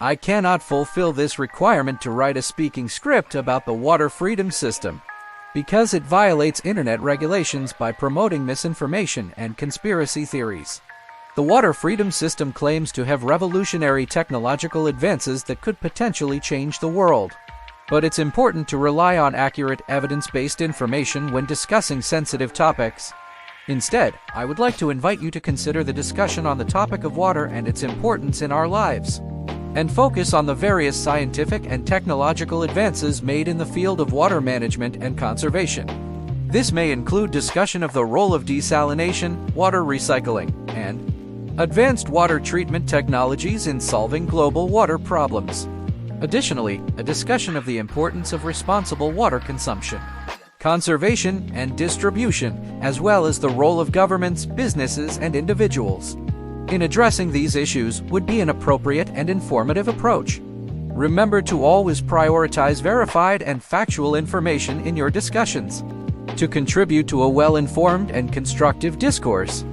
I cannot fulfill this requirement to write a speaking script about the water freedom system, because it violates internet regulations by promoting misinformation and conspiracy theories. The water freedom system claims to have revolutionary technological advances that could potentially change the world. But it's important to rely on accurate, evidence-based information when discussing sensitive topics. Instead, I would like to invite you to consider the discussion on the topic of water and its importance in our lives, and focus on the various scientific and technological advances made in the field of water management and conservation. This may include discussion of the role of desalination, water recycling, and advanced water treatment technologies in solving global water problems. Additionally, a discussion of the importance of responsible water consumption, conservation, and distribution, as well as the role of governments, businesses, and individuals in addressing these issues would be an appropriate and informative approach. Remember to always prioritize verified and factual information in your discussions to contribute to a well-informed and constructive discourse.